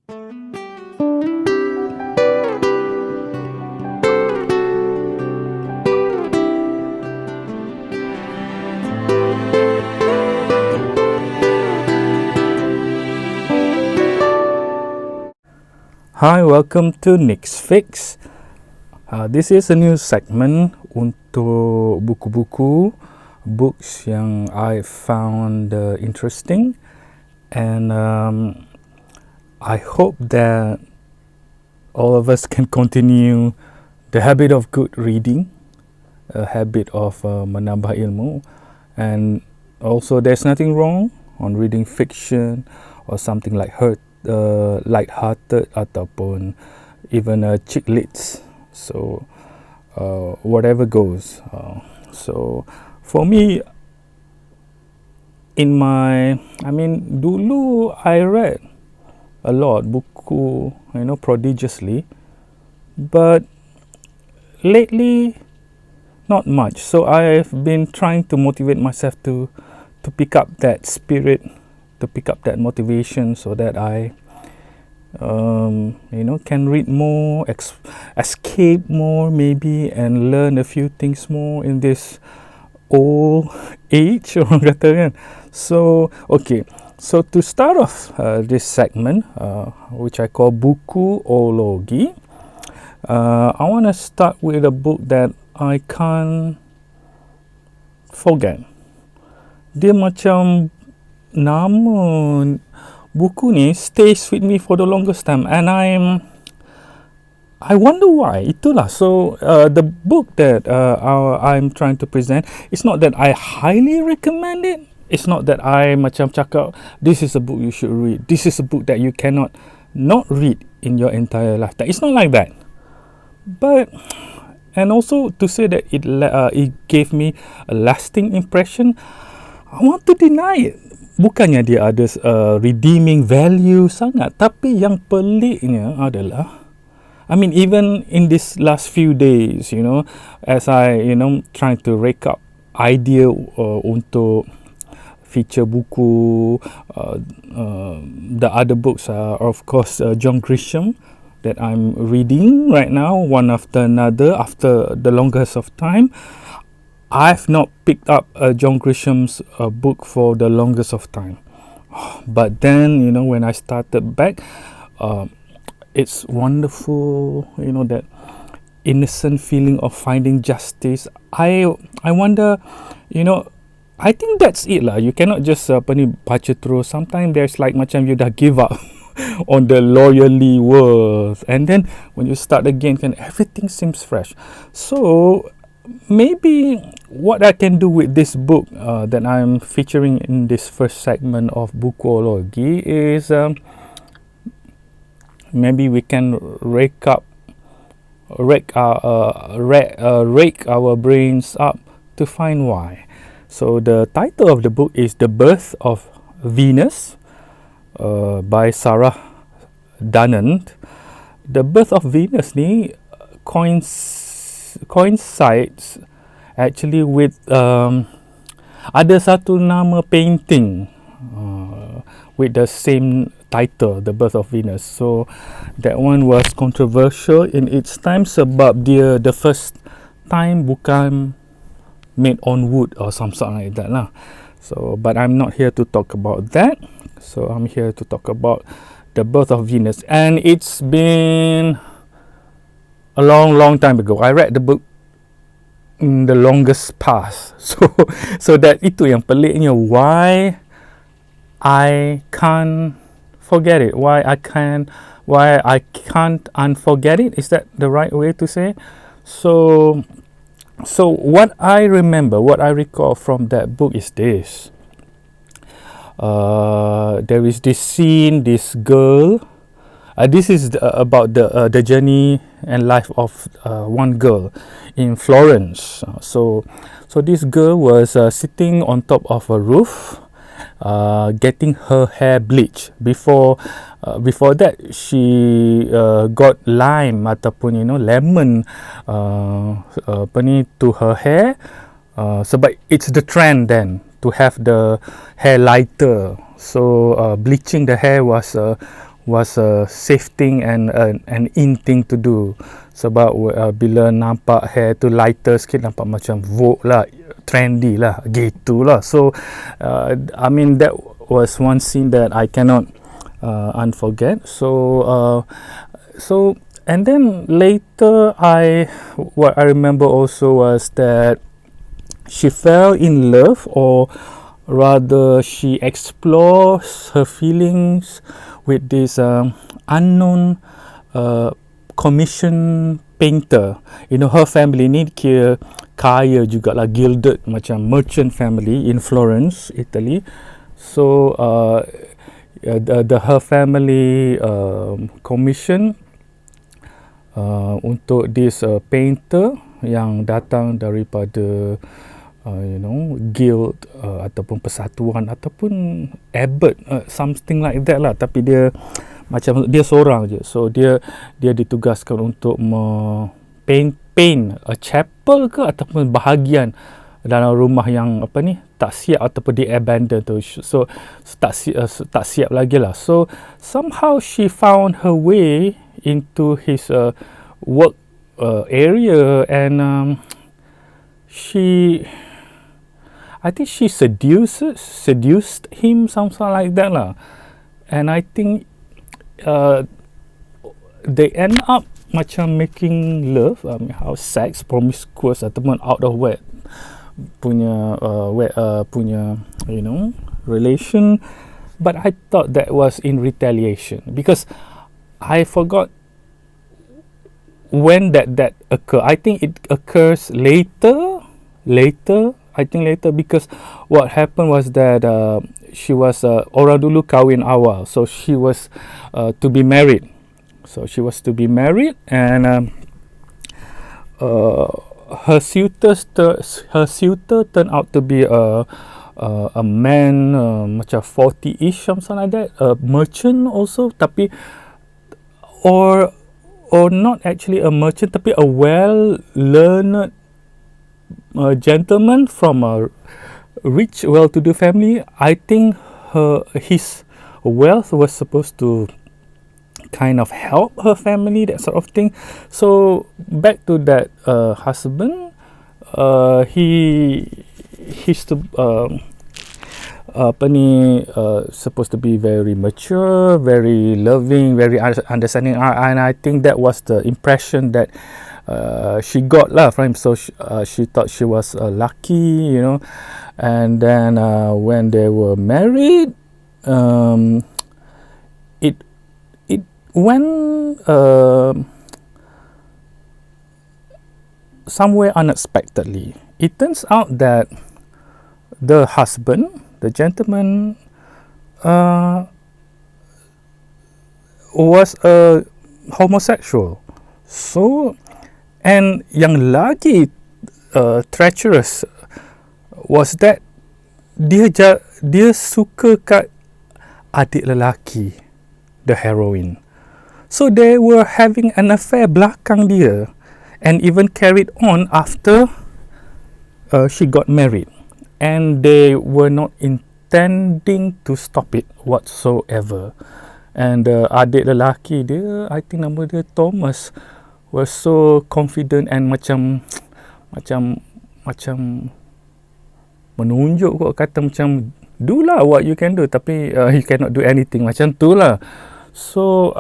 Hi, welcome to Nick's Fix. This is a new segment untuk buku-buku, books yang I found interesting, and I hope that all of us can continue the habit of good reading, a habit of menambah ilmu, and also there's nothing wrong on reading fiction or something like light-hearted ataupun even chick lit. So whatever goes. So for me, dulu I read a lot buku, prodigiously, but lately not much. So I've been trying to motivate myself to pick up that spirit, to pick up that motivation, so that I can read more, escape more maybe, and learn a few things more in this old age, orang kata kan. So okay, so to start off this segment, which I call Buku-oo-logy, I want to start with a book that I can't forget. Dia macam nama buku ni stays with me for the longest time, and I wonder why. Itulah. So the book that I'm trying to present, it's not that I highly recommend it. It's not that I macam cakap this is a book you should read, this is a book that you cannot not read in your entire lifetime. It's not like that. But and also to say that it gave me a lasting impression, I want to deny it. Bukannya dia ada redeeming value sangat, tapi yang peliknya adalah, even in this last few days, as I, trying to rake up idea untuk feature buku, the other books are of course John Grisham that I'm reading right now, one after another, after the longest of time. I've not picked up John Grisham's book for the longest of time. But then, when I started back, it's wonderful, that innocent feeling of finding justice. I wonder, I think that's it lah. You cannot just baca terus. Sometimes there's like macam you dah give up on the lawyerly world, and then when you start again, everything seems fresh. So maybe what I can do with this book that I'm featuring in this first segment of Buku-oo-logy is maybe we can rake our brains up to find why. So the title of the book is The Birth of Venus by Sarah Dunant. The Birth of Venus ni coincides actually with ada satu nama painting with the same title, The Birth of Venus. So that one was controversial in its time sebab dia the first time bukan made on wood or something like that lah. So but I'm not here to talk about that. So I'm here to talk about The Birth of Venus, and it's been a long time ago. I read the book in the longest past. So that itu yang peliknya, why I can't forget it. Why I can't unforget it. Is that the right way to say? So what I remember, what I recall from that book is this. There is this scene, this girl. This is about the journey and life of one girl in Florence. So this girl was sitting on top of a roof, getting her hair bleached. Before that, she got lime ataupun lemon to her hair. Sebab it's the trend then to have the hair lighter. So bleaching the hair was was a safe thing and an in thing to do. Sebab bila nampak hair tu lighter sikit, nampak macam vogue lah, trendy lah, gitulah. So I mean, that was one scene that I cannot unforget. So and then later what I remember also was that she fell in love, or rather she explores her feelings with this unknown commission painter. You know, her family ni kaya jugalah, gilded, macam merchant family in Florence, Italy. So her family commission untuk this painter yang datang daripada guild ataupun persatuan ataupun abbot, something like that lah. Tapi dia macam dia seorang je. So dia ditugaskan untuk paint a chapel ke ataupun bahagian dalam rumah yang tak siap ataupun di abandon tu. So tak siap lagi lah. So somehow she found her way into his work area, and I think she seduced him, something like that lah. And I think they end up macam making love, sex, promiscuous ataupun out of wed punya relation. But I thought that was in retaliation, because I forgot when that occurred. I think it occurs later, because what happened was that she was orang dulu kahwin awal, so she was to be married. And her suitor turned out to be a man macam 40-ish, something like that, a merchant also, tapi or not actually a merchant, tapi a well-learned gentleman from a rich, well-to-do family. I think his wealth was supposed to kind of help her family, that sort of thing. So back to that husband, he's supposed to be very mature, very loving, very understanding, and I think that was the impression that she got lah from him. So she thought she was lucky, and then when they were married, it went somewhere unexpectedly. It turns out that the husband, the gentleman, was a homosexual. So, and yang lagi treacherous was that dia suka kat adik lelaki, the heroine. So they were having an affair belakang dia, and even carried on after she got married. And they were not intending to stop it whatsoever. And adik lelaki dia, I think nama dia Thomas, was so confident and macam menunjuk kot, kata macam, do lah what you can do, tapi you cannot do anything, macam tu lah. So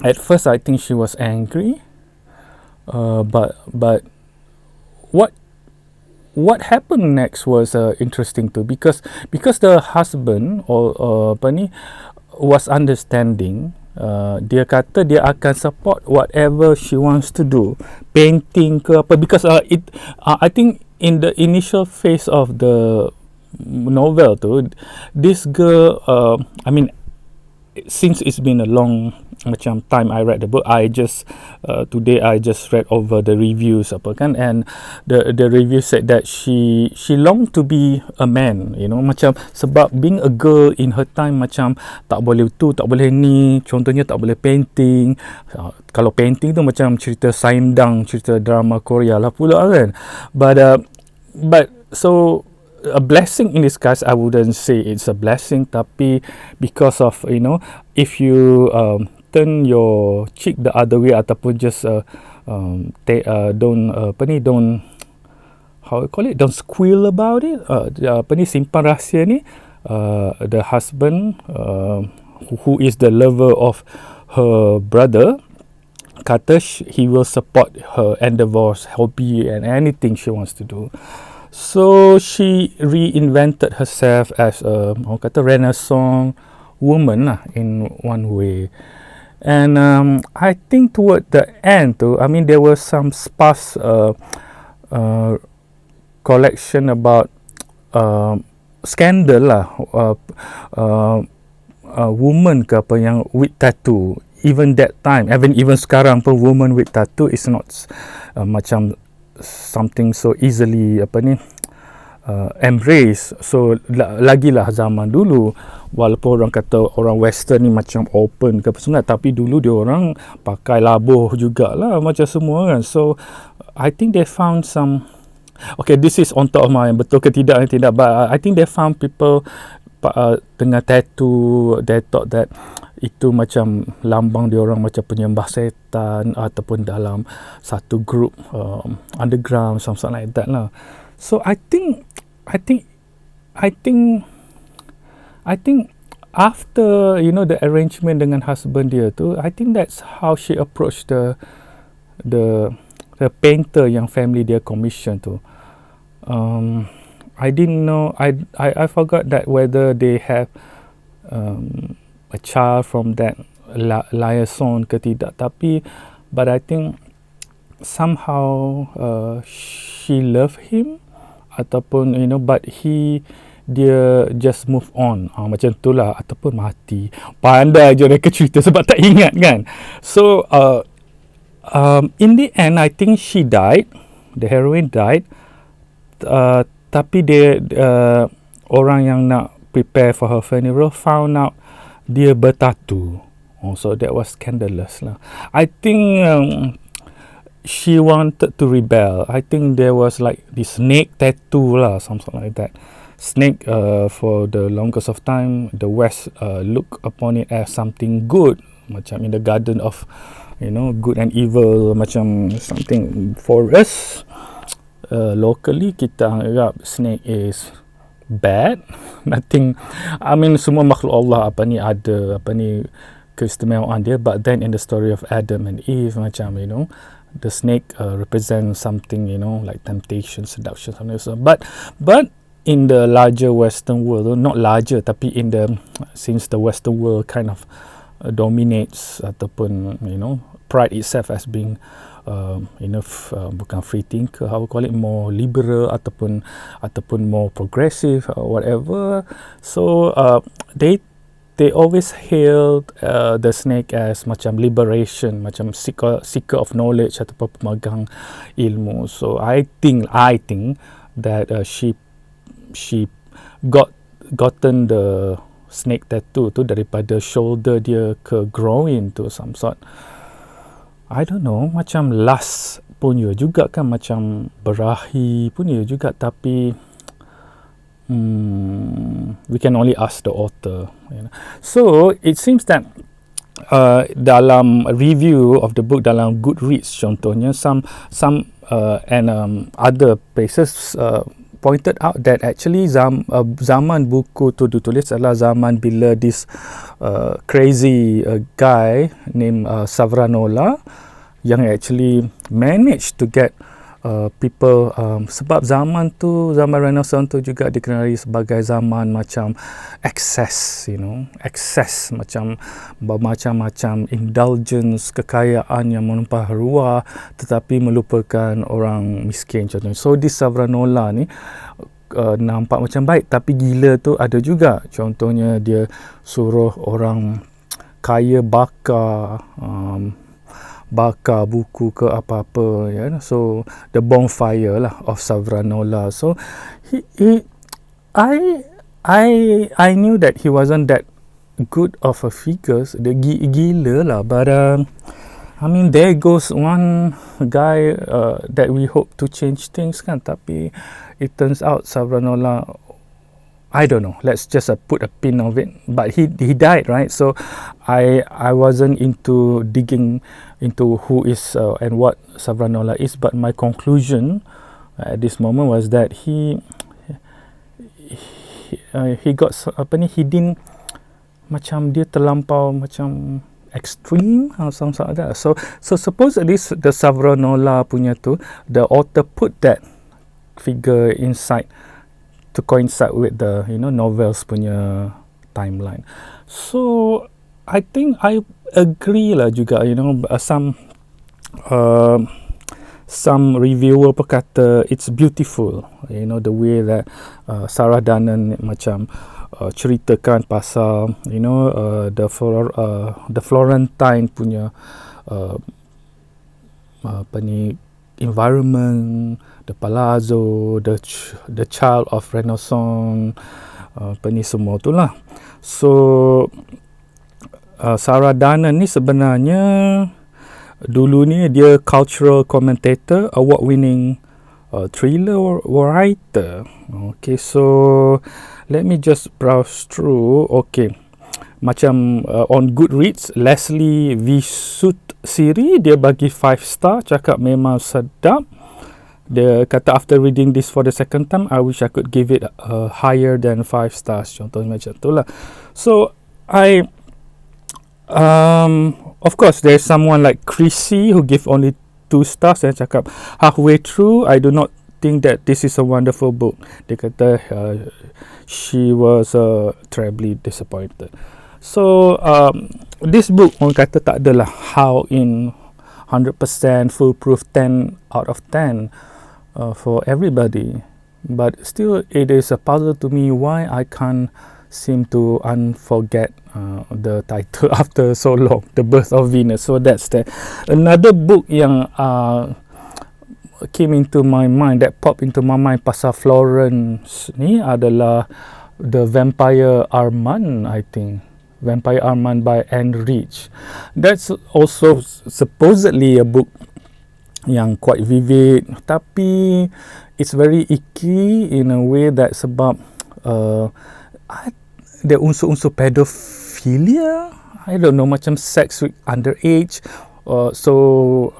at first I think she was angry, but what happened next was interesting too, because the husband was understanding. Dia kata dia akan support whatever she wants to do, painting ke apa, because I think in the initial phase of the novel tu, this girl, since it's been a long macam time I read the book, I just today I just read over the reviews apa kan, and the review said that she longed to be a man, macam sebab being a girl in her time macam tak boleh tu, tak boleh ni, contohnya tak boleh painting. Kalau painting tu macam cerita Saindang, cerita drama Korea lah pula kan. But so a blessing in disguise. I wouldn't say it's a blessing, tapi because of, you know, if you turn your cheek the other way ataupun just don't how you call it, don't squeal about it, simpan rahsia ni, the husband who is the lover of her brother kata he will support her endeavours, hobby and anything she wants to do. So she reinvented herself as a renaissance woman lah, in one way. And I think toward the end tu, I mean, there was some sparse collection about scandal lah, woman ke apa yang with tattoo. Even that time, even sekarang pun, woman with tattoo is not macam something so easily embrace. So lagilah zaman dulu, walaupun orang kata orang western ni macam open ke apa semua, tapi dulu dia orang pakai labuh jugalah macam semua kan. So I think they found some, okay, this is on top of my, betul ke tidak but I think they found people dengan tattoo, they thought that itu macam lambang dia orang macam penyembah setan ataupun dalam satu group underground, something like that lah. So I think after, you know, the arrangement dengan husband dia tu, I think that's how she approached the painter yang family dia commission tu. I didn't know, I forgot that whether they have a child from that liaison ke tidak, tapi but I think somehow she loved him ataupun, you know, but dia just move on, macam tu lah, ataupun mati. Pandai je mereka cerita sebab tak ingat kan. So in the end I think she died, the heroine died, tapi dia orang yang nak prepare for her funeral found out dia bertatu. So that was scandalous lah. I think she wanted to rebel. I think there was like this snake tattoo lah, something like that. Snake, for the longest of time, the West look upon it as something good, macam in the garden of, you know, good and evil, macam something. For us, locally, kita anggap snake is bad. Nothing, I mean, semua makhluk Allah ada keistimewaan dia, but then in the story of Adam and Eve, macam, you know, the snake represents something, you know, like temptation, seduction, something like that. But in the larger Western world, not larger, tapi since the Western world kind of dominates ataupun, you know, pride itself as being bukan free thinker, how we call it, more liberal ataupun more progressive or whatever. So they always hailed the snake as macam liberation, macam seeker of knowledge ataupun pemegang ilmu. So I think that she gotten the snake tattoo tu daripada shoulder dia ke groin tu, some sort, I don't know, macam last pun ya juga kan, macam berahi pun ya juga, tapi we can only ask the author, you know. So it seems that dalam review of the book dalam Goodreads contohnya, some and other places pointed out that actually zaman buku tu ditulis adalah zaman bila this crazy guy named Savonarola yang actually managed to get people, sebab zaman Renaissance tu juga dikenali sebagai zaman macam excess, you know, excess, macam bermacam-macam indulgence, kekayaan yang melampau ruah tetapi melupakan orang miskin contohnya. So di Savonarola ni nampak macam baik tapi gila tu ada juga. Contohnya dia suruh orang kaya bakar buku ke apa-apa, ya. So the bonfire lah of Savonarola. So I knew that he wasn't that good of a figure. Dia gila lah, but I mean, there goes one guy that we hope to change things kan, tapi it turns out Savranola, I don't know. Let's just put a pin of it. But he died, right? So I wasn't into digging into who is and what Savranola is. But my conclusion at this moment was that he got apa ni, he didn't, macam dia terlampau macam extreme or something like that. So supposedly the Savranola punya tu, the author put that figure inside to coincide with the novels punya timeline. So I think I agree lah juga, some reviewer berkata it's beautiful, the way that Sarah Dunant macam ceritakan pasal the Florentine punya apa ni, environment, the palazzo, the child of Renaissance, apa ni semua tu lah. So Sarah Dunant ni sebenarnya dulu ni dia cultural commentator, award winning thriller writer. Okay, so let me just browse through. Okay, macam on Goodreads, Leslie Visut-Siri dia bagi 5 star, cakap memang sedap. Dia kata after reading this for the second time, I wish I could give it higher than 5 stars. Contohnya macam tu lah. So of course there's someone like Chrissy who give only 2 stars and cakap halfway through I do not think that this is a wonderful book. Dia kata she was terribly disappointed. So this book orang kata tak adalah how in 100% foolproof 10 out of 10 for everybody, but still it is a puzzle to me why I can't seem to unforget the title after so long, The Birth of Venus. So that's that. Another book yang came into my mind, that popped into my mind pasal Florence ni adalah The Vampire Armand, I think. Vampire Armand by Anne Rich. That's also supposedly a book yang quite vivid, tapi it's very icky in a way that sebab ada unsur-unsur pedophilia, I don't know, macam sex with underage. So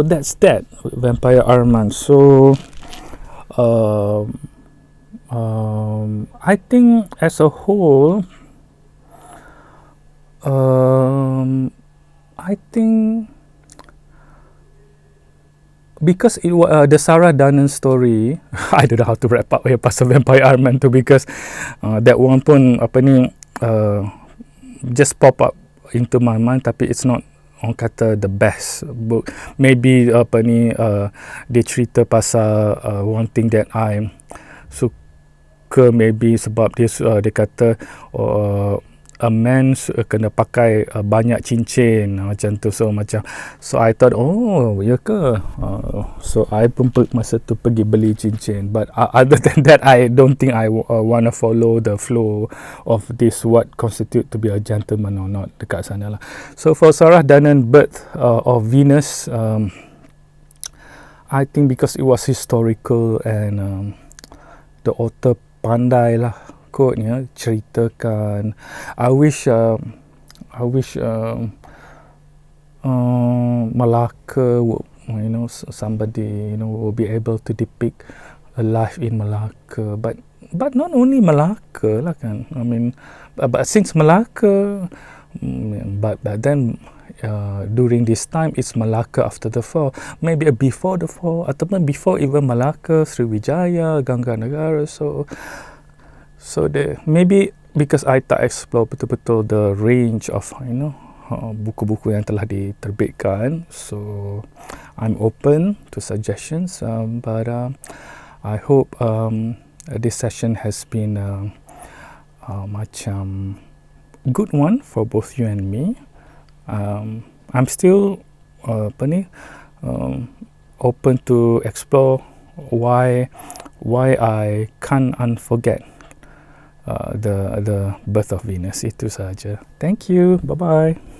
that's that, Vampire Armand. So I think as a whole, I think because it was the Sarah Dunant story, I don't know how to wrap up here pasal Vampire Armand tu, because that one pun apa ni just pop up into my mind, tapi it's not orang kata the best book. Maybe apa ni dia cerita pasal one thing that I suka, maybe sebab dia kata a man kena pakai banyak cincin macam tu. So I thought, oh ya ke, so I pun masa tu pergi beli cincin. But other than that, I don't think I want to follow the flow of this, what constitute to be a gentleman or not, dekat sana lah. So for Sarah Dunant, Birth of Venus, I think because it was historical and the author pandai lah kodnya ceritakan. I wish Malacca would, somebody will be able to depict a life in Malacca, but not only Malacca lah kan. I mean, but since Malacca, but then during this time it's Malacca after the fall, maybe before the fall, ataupun before even Malacca, Sriwijaya, Gangga Negara. So maybe because I tak explore betul-betul the range of buku-buku yang telah diterbitkan, so I'm open to suggestions, but I hope this session has been macam good one for both you and me. I'm still open to explore why I can't unforget the Birth of Venus. Itu saja. Thank you. Bye bye.